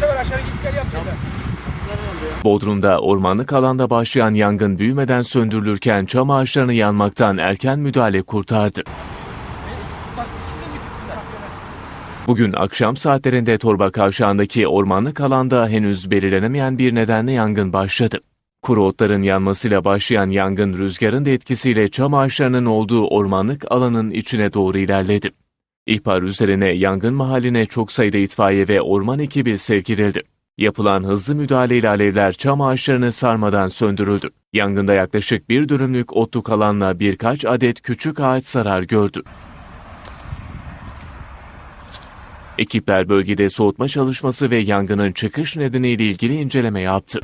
sefer aşağı git gel yapacağım. Bodrum'da ormanlık alanda başlayan yangın büyümeden söndürülürken çam ağaçlarını yanmaktan erken müdahale kurtardı. Bugün akşam saatlerinde Torba Kavşağı'ndaki ormanlık alanda henüz belirlenemeyen bir nedenle yangın başladı. Kuru otların yanmasıyla başlayan yangın rüzgarın da etkisiyle çam ağaçlarının olduğu ormanlık alanın içine doğru ilerledi. İhbar üzerine yangın mahalline çok sayıda itfaiye ve orman ekibi sevk edildi. Yapılan hızlı müdahaleyle alevler çam ağaçlarını sarmadan söndürüldü. Yangında yaklaşık 1 dönümlük otluk alanla birkaç adet küçük ağaç zarar gördü. Ekipler bölgede soğutma çalışması ve yangının çıkış nedeniyle ilgili inceleme yaptı.